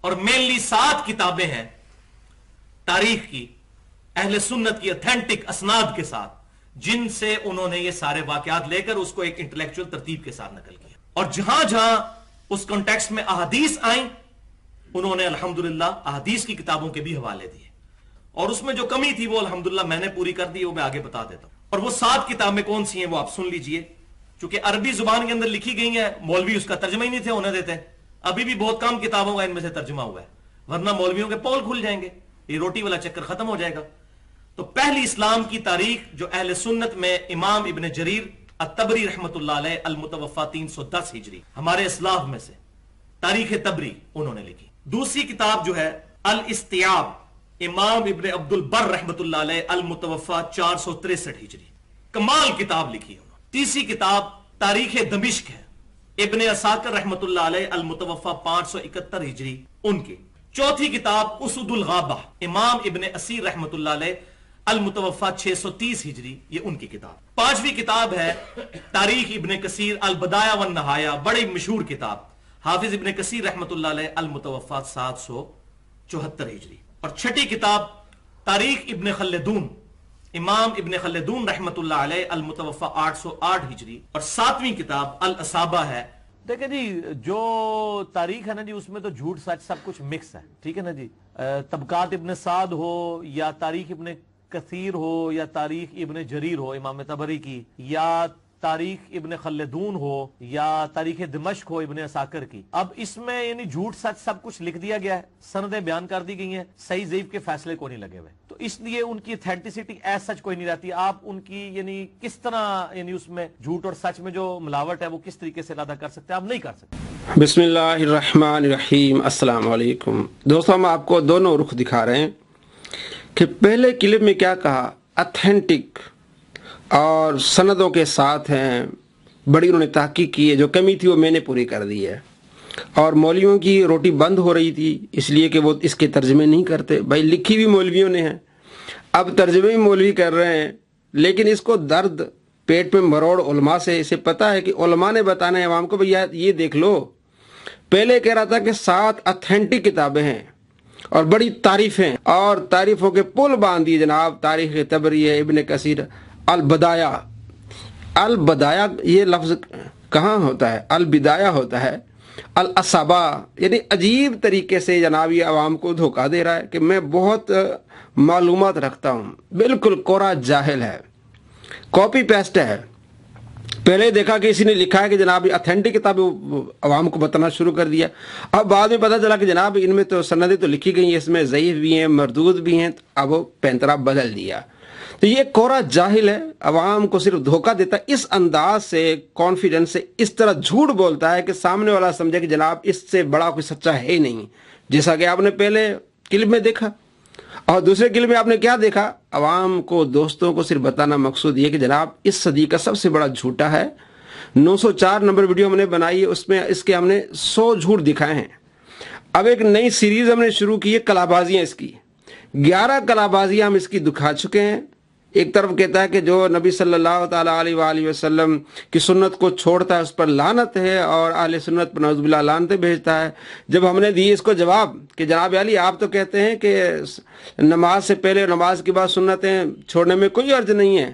اور مینلی 7 کتابیں ہیں تاریخ کی اہل سنت کی اتھینٹک اسناد کے ساتھ، جن سے انہوں نے یہ سارے واقعات لے کر اس کو ایک انٹلیکچوئل ترتیب کے ساتھ نقل کیا، اور جہاں جہاں اس کانٹیکسٹ میں احادیث آئیں انہوں نے الحمدللہ احادیث کی کتابوں کے بھی حوالے دیے، اور اس میں جو کمی تھی وہ الحمدللہ میں نے پوری کر دی، وہ میں آگے بتا دیتا ہوں۔ اور وہ 7 کتابیں کون سی ہیں وہ آپ سن لیجئے، چونکہ عربی زبان کے اندر لکھی گئی ہیں، مولوی اس کا ترجمہ ہی نہیں تھے ہونے دیتے، ابھی بھی بہت کم کتابوں کا ان میں سے ترجمہ ہوا ہے، ورنہ مولویوں کے پول کھل جائیں گے، یہ روٹی والا چکر ختم ہو جائے گا۔ تو پہلی اسلام کی تاریخ جو اہل سنت میں امام ابن جریر الطبری رحمت اللہ علیہ المتوفى 310 ہجری ہمارے اسلاف میں سے تاریخ تبری انہوں نے لکھی۔ دوسری کتاب جو ہے الاستیاب امام ابن عبد البر رحمت اللہ علیہ المتوفى 463 ہجری، کمال کتاب لکھی انہوں نے۔ تیسری کتاب تاریخ دمشق ہے ابن عساکر رحمت اللہ علیہ المتوفى 571 ہجری ان کی۔ چوتھی کتاب اسد الغابہ امام ابن اسیر رحمت اللہ علیہ المتوفى 630 ہجری، یہ ان کی کتاب۔ پانچویں کتاب ہے تاریخ ابن کثیر البدایہ والنہایہ، بڑی مشہور کتاب، حافظ ابن کثیر رحمت اللہ علیہ المتوفى 774 ہجری۔ اور چھٹی کتاب تاریخ ابن خلدون امام ابن خلدون رحمت اللہ علیہ المتوفى 808 ہجری۔ اور ساتویں کتاب الاصابہ ہے۔ دیکھیں جی جو تاریخ ہے نا جی اس میں تو جھوٹ سچ سب کچھ مکس ہے، ٹھیک ہے نا جی، طبقات ابن سعد ہو یا تاریخ ابن کثیر ہو یا تاریخ ابن جریر ہو امام طبری کی، یا تاریخ ابن خلدون ہو یا تاریخ دمشق ہو ابن عساکر کی، اب اس میں یعنی جھوٹ سچ سب کچھ لکھ دیا گیا ہے، سندیں بیان کر دی گئی ہیں، صحیح ضعیف کے فیصلے کو نہیں لگے ہوئے، تو اس لیے ان کی اتھینٹسٹی ایز سچ کوئی نہیں رہتی۔ آپ ان کی یعنی کس طرح یعنی اس میں جھوٹ اور سچ میں جو ملاوٹ ہے وہ کس طریقے سے ادا کر سکتے ہیں، آپ نہیں کر سکتے۔ بسم اللہ الرحمن الرحیم، السلام علیکم دوستوں، ہم آپ کو دونوں رخ دکھا رہے ہیں کہ پہلے کلپ میں کیا کہا، اتھینٹک اور سندوں کے ساتھ ہیں، بڑی انہوں نے تحقیق کی ہے، جو کمی تھی وہ میں نے پوری کر دی ہے، اور مولویوں کی روٹی بند ہو رہی تھی اس لیے کہ وہ اس کے ترجمے نہیں کرتے، بھائی لکھی بھی مولویوں نے ہیں، اب ترجمے بھی مولوی کر رہے ہیں، لیکن اس کو درد پیٹ میں مروڑ علماء سے اسے پتا ہے کہ علماء نے بتانا ہے عوام کو بھئی یہ دیکھ لو، پہلے کہہ رہا تھا کہ 7 اتھینٹک کتابیں ہیں اور بڑی تعریفیں اور تعریفوں کے پل باندھ دیے جناب، تاریخ طبری ہے، ابن کثیر، البدایہ، البدایہ یہ لفظ کہاں ہوتا ہے، البدایہ ہوتا ہے، الاصابہ، یعنی عجیب طریقے سے جناب یہ عوام کو دھوکہ دے رہا ہے کہ میں بہت معلومات رکھتا ہوں، بالکل کورا جاہل ہے، کاپی پیسٹ ہے۔ پہلے دیکھا کہ اسی نے لکھا ہے کہ جناب یہ اتھینٹک کتاب عوام کو بتانا شروع کر دیا، اب بعد میں پتہ چلا کہ جناب ان میں تو سندیں تو لکھی گئی ہیں، اس میں ضعیف بھی ہیں، مردود بھی ہیں، اب وہ پینترا بدل دیا۔ تو یہ کورا جاہل ہے، عوام کو صرف دھوکہ دیتا ہے، اس انداز سے، کانفیڈنس سے، اس طرح جھوٹ بولتا ہے کہ سامنے والا سمجھے کہ جناب اس سے بڑا کوئی سچا ہے ہی نہیں، جیسا کہ آپ نے پہلے کلپ میں دیکھا۔ اور دوسرے کلپ میں آپ نے کیا دیکھا، عوام کو، دوستوں کو صرف بتانا مقصود یہ کہ جناب اس صدی کا سب سے بڑا جھوٹا ہے۔ 904 نمبر ویڈیو ہم نے بنائی ہے، اس میں اس کے ہم نے 100 جھوٹ دکھائے ہیں۔ اب ایک نئی سیریز ہم نے شروع کی ہے، کلابازیاں، اس کی 11 کلابازیاں ہم اس کی دکھا چکے ہیں۔ ایک طرف کہتا ہے کہ جو نبی صلی اللہ تعالیٰ علیہ وآلہ وسلم کی سنت کو چھوڑتا ہے اس پر لعنت ہے، اور اہل سنت پر نعوذ باللہ لعنتیں بھیجتا ہے۔ جب ہم نے دی اس کو جواب کہ جناب علی آپ تو کہتے ہیں کہ نماز سے پہلے اور نماز کے بعد سنتیں چھوڑنے میں کوئی حرج نہیں ہے،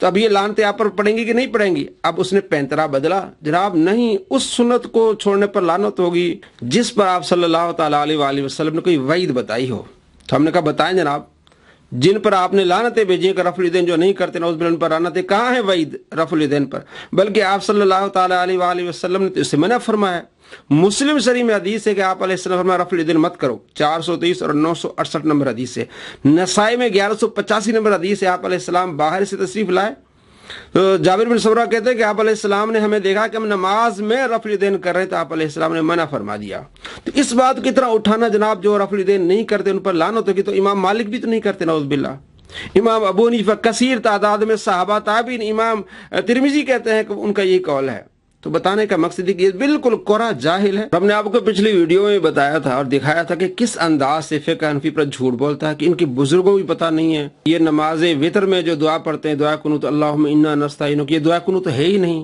تو اب یہ لعنتیں آپ پر پڑیں گی کہ نہیں پڑیں گی؟ اب اس نے پینترا بدلا، جناب نہیں، اس سنت کو چھوڑنے پر لعنت ہوگی جس پر آپ صلی اللہ تعالیٰ علیہ وآلہ وسلم نے کوئی وعید بتائی ہو۔ تو ہم نے کہا بتائیں جناب، جن پر آپ نے لعنتیں بھیجی ہیں کہ رفع الیدین جو نہیں کرتے نعوذ باللہ ان پر لعنتیں، کہاں ہے وعید رفع الیدین پر؟ بلکہ آپ صلی اللہ تعالیٰ علیہ وآلہ وسلم نے تو اسے منع فرمایا۔ مسلم شریف میں حدیث ہے کہ آپ علیہ السلام فرمایا رفع الیدین مت کرو، 423 اور 968 نمبر حدیث ہے۔ نسائی میں 1185 نمبر حدیث ہے، آپ علیہ السلام باہر سے تشریف لائے تو جابر بن سمرہ کہتے ہیں کہ آپ علیہ السلام نے ہمیں دیکھا کہ ہم نماز میں رفع الیدین کر رہے تھے، آپ علیہ السلام نے منع فرما دیا۔ تو اس بات کی طرح اٹھانا جناب جو رفع الیدین نہیں کرتے ان پر لعنت ہوگی، تو امام مالک بھی تو نہیں کرتے نعوذ باللہ، امام ابو حنیفہ، کثیر تعداد میں صحابہ تابعین، امام ترمذی کہتے ہیں کہ ان کا یہی قول ہے۔ تو بتانے کا مقصد ہے کہ یہ بالکل کورا جاہل ہے۔ ہم نے آپ کو پچھلی ویڈیو میں بتایا تھا اور دکھایا تھا کہ کس انداز سے فقہ حنفی پر جھوٹ بولتا ہے، کہ ان کے بزرگوں کو بھی پتہ نہیں ہے۔ یہ نماز وتر میں جو دعا پڑھتے ہیں، دعا قنوت اللہم انا نستعینک، یہ دعا قنوت ہے ہی نہیں۔